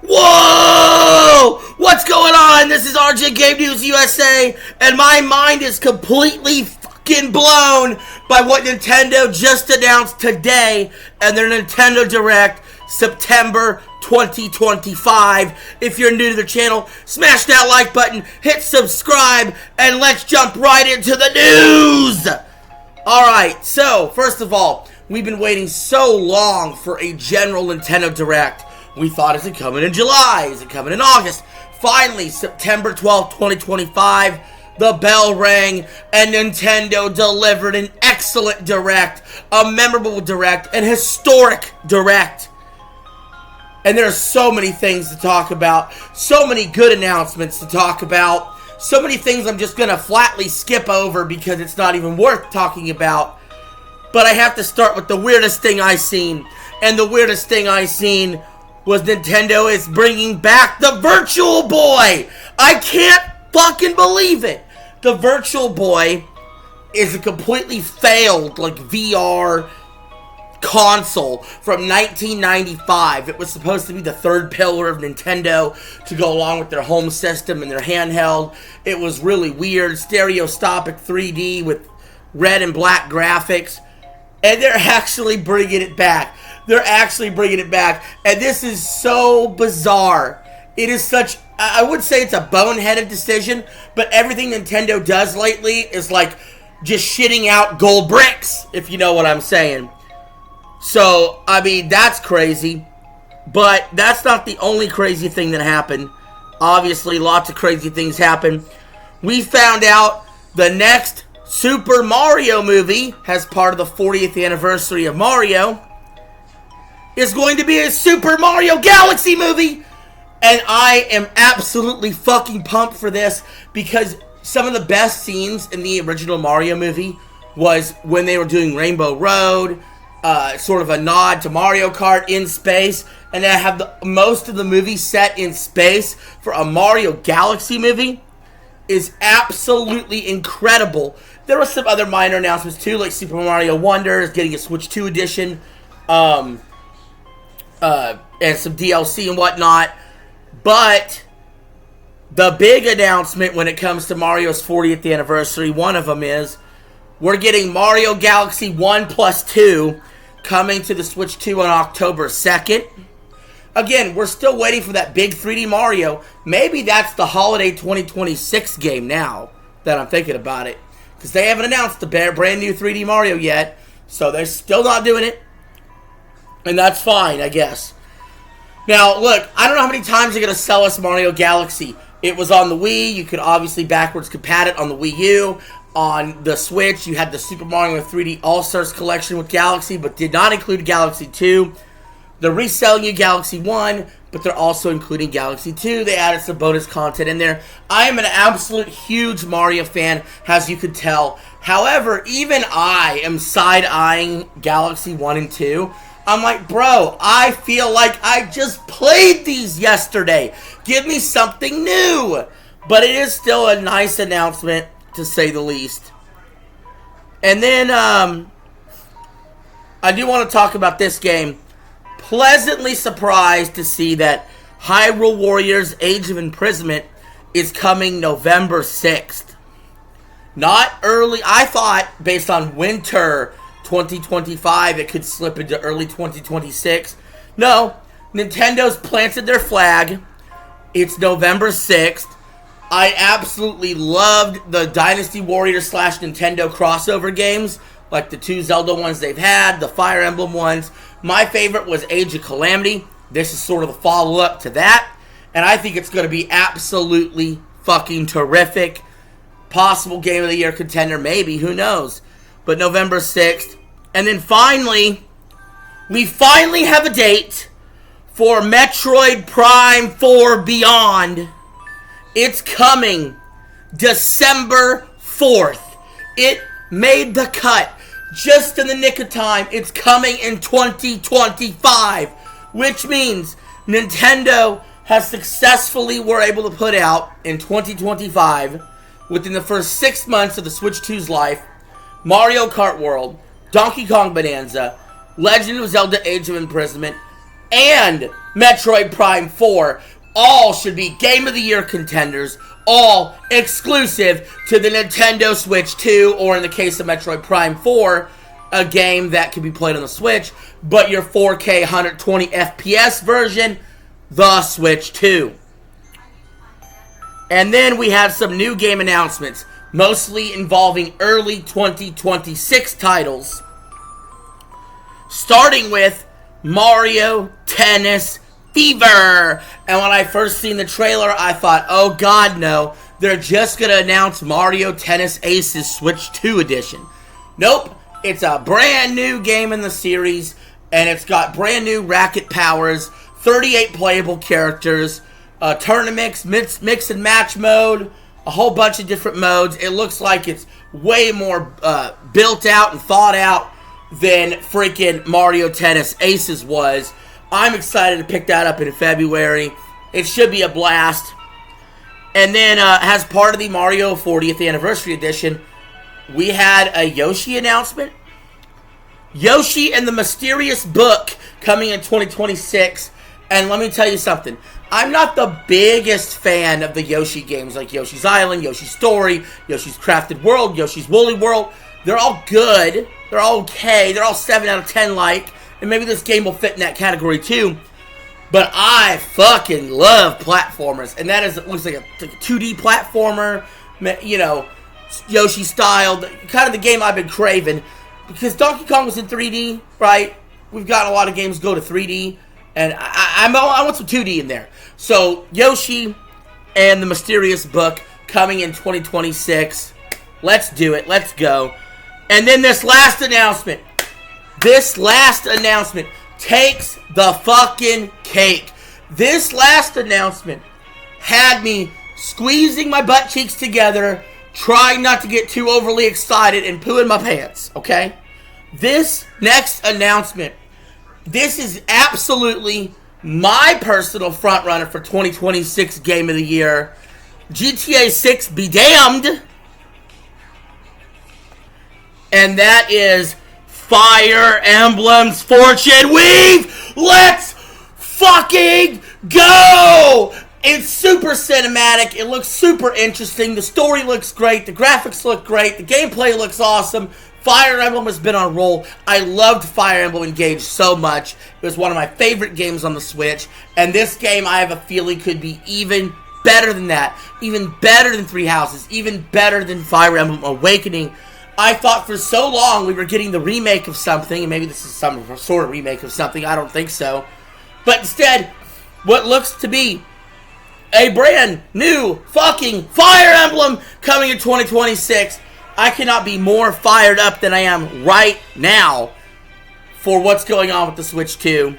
Whoa! What's going on? This is RJ Game News USA, and my mind is completely fucking blown by what Nintendo just announced today and their Nintendo Direct September 2025. If you're new to the channel, smash that like button, hit subscribe, and let's jump right into the news! Alright, so, first of all, we've been waiting so long for a general Nintendo Direct. We thought, is it coming in July? Is it coming in August? Finally, September 12th, 2025, the bell rang, and Nintendo delivered an excellent Direct, a memorable Direct, an historic Direct. And there are so many things to talk about, so many good announcements to talk about, so many things I'm just going to flatly skip over because it's not even worth talking about. But I have to start with the weirdest thing I seen, and the weirdest thing I seen was Nintendo is bringing back the Virtual Boy. I can't fucking believe it. The Virtual Boy is a completely failed, VR console from 1995. It was supposed to be the third pillar of Nintendo to go along with their home system and their handheld. It was really weird, stereoscopic 3D with red and black graphics. And they're actually bringing it back. They're actually bringing it back. And this is so bizarre. It is such, I would say it's a boneheaded decision, but everything Nintendo does lately is like just shitting out gold bricks, if you know what I'm saying. So, I mean, that's crazy. But that's not the only crazy thing that happened. Obviously, lots of crazy things happened. We found out the next Super Mario movie, as part of the 40th anniversary of Mario, is going to be a Super Mario Galaxy movie. And I am absolutely fucking pumped for this because some of the best scenes in the original Mario movie was when they were doing Rainbow Road, sort of a nod to Mario Kart in space, and then have most of the movie set in space for a Mario Galaxy movie is absolutely incredible. There were some other minor announcements too, like Super Mario Wonder is getting a Switch 2 edition, and some DLC and whatnot. But the big announcement when it comes to Mario's 40th anniversary, one of them is we're getting Mario Galaxy 1 plus 2 coming to the Switch 2 on October 2nd. Again, we're still waiting for that big 3D Mario. Maybe that's the holiday 2026 game now that I'm thinking about it. Because they haven't announced the brand new 3D Mario yet. So they're still not doing it. And that's fine, I guess. Now, look, I don't know how many times they're going to sell us Mario Galaxy. It was on the Wii. You could obviously backwards compat it on the Wii U. On the Switch, you had the Super Mario 3D All-Stars collection with Galaxy, but did not include Galaxy 2. They're reselling you Galaxy 1, but they're also including Galaxy 2. They added some bonus content in there. I am an absolute huge Mario fan, as you could tell. However, even I am side-eyeing Galaxy 1 and 2. I'm like, bro, I feel like I just played these yesterday. Give me something new. But it is still a nice announcement, to say the least. And then, I do want to talk about this game. Pleasantly surprised to see that Hyrule Warriors Age of Imprisonment is coming November 6th. Not early. I thought, based on winter 2025, it could slip into early 2026. No, Nintendo's planted their flag. It's November 6th. I absolutely loved the Dynasty Warriors / Nintendo crossover games, like the two Zelda ones they've had, the Fire Emblem ones. My favorite was Age of Calamity. This is sort of the follow-up to that. And I think it's going to be absolutely fucking terrific. Possible Game of the Year contender, maybe. Who knows? But November 6th. And then finally, we finally have a date for Metroid Prime 4 Beyond. It's coming December 4th. It made the cut just in the nick of time. It's coming in 2025, which means Nintendo has successfully were able to put out in 2025, within the first 6 months of the Switch 2's life, Mario Kart World, Donkey Kong Bonanza, Legend of Zelda Age of Imprisonment, and Metroid Prime 4. All should be Game of the Year contenders. All exclusive to the Nintendo Switch 2, or in the case of Metroid Prime 4, a game that can be played on the Switch, but your 4K 120 FPS version, the Switch 2. And then we have some new game announcements, mostly involving early 2026 titles. Starting with Mario Tennis Fever. And when I first seen the trailer, I thought, oh god, no. They're just going to announce Mario Tennis Aces Switch 2 Edition. Nope. It's a brand new game in the series, and it's got brand new racket powers, 38 playable characters, tournaments, mix and match mode, a whole bunch of different modes. It looks like it's way more built out and thought out than freaking Mario Tennis Aces was. I'm excited to pick that up in February. It should be a blast. And then, as part of the Mario 40th Anniversary Edition, we had a Yoshi announcement. Yoshi and the Mysterious Book coming in 2026. And let me tell you something. I'm not the biggest fan of the Yoshi games like Yoshi's Island, Yoshi's Story, Yoshi's Crafted World, Yoshi's Woolly World. They're all good. They're all okay. They're all 7 out of 10 like. And maybe this game will fit in that category too. But I fucking love platformers. And that is, it looks like a 2D platformer. You know, Yoshi style. Kind of the game I've been craving. Because Donkey Kong was in 3D, right? We've got a lot of games go to 3D. And I want some 2D in there. So, Yoshi and the Mysterious Book coming in 2026. Let's do it. Let's go. And then this last announcement. This last announcement takes the fucking cake. This last announcement had me squeezing my butt cheeks together, trying not to get too overly excited and pooing my pants, okay? This next announcement, this is absolutely my personal frontrunner for 2026 Game of the Year. GTA 6 be damned. And that is Fire Emblem's Fortune Weave. Let's fucking go! It's super cinematic. It looks super interesting. The story looks great. The graphics look great. The gameplay looks awesome. Fire Emblem has been on a roll. I loved Fire Emblem Engage so much. It was one of my favorite games on the Switch. And this game, I have a feeling, could be even better than that. Even better than Three Houses. Even better than Fire Emblem Awakening. I thought for so long we were getting the remake of something, and maybe this is some sort of remake of something, I don't think so. But instead, what looks to be a brand new fucking Fire Emblem coming in 2026. I cannot be more fired up than I am right now for what's going on with the Switch 2.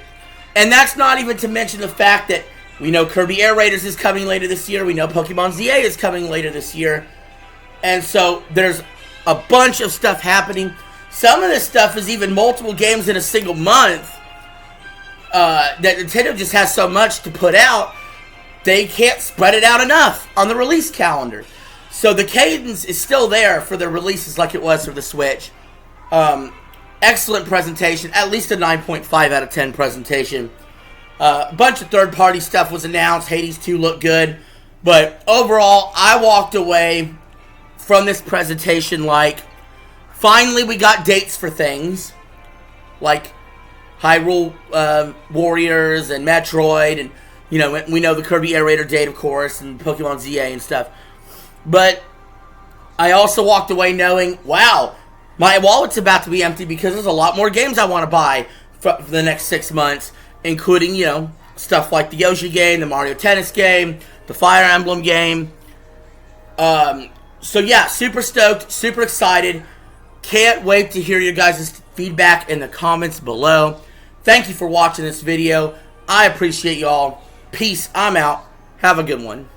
And that's not even to mention the fact that we know Kirby Air Raiders is coming later this year. We know Pokemon ZA is coming later this year. And so there's a bunch of stuff happening. Some of this stuff is even multiple games in a single month. That Nintendo just has so much to put out, they can't spread it out enough on the release calendar. So the cadence is still there for the releases like it was for the Switch. Excellent presentation, at least a 9.5 out of 10 presentation. A bunch of third-party stuff was announced. Hades 2 looked good. But overall, I walked away from this presentation like, finally we got dates for things. Like Hyrule Warriors and Metroid, and you know, we know the Kirby Air Raider date, of course, and Pokemon ZA and stuff. But I also walked away knowing, wow, my wallet's about to be empty because there's a lot more games I want to buy for the next 6 months, including, you know, stuff like the Yoshi game, the Mario Tennis game, the Fire Emblem game. So yeah, super stoked, super excited. Can't wait to hear your guys' feedback in the comments below. Thank you for watching this video. I appreciate y'all. Peace. I'm out. Have a good one.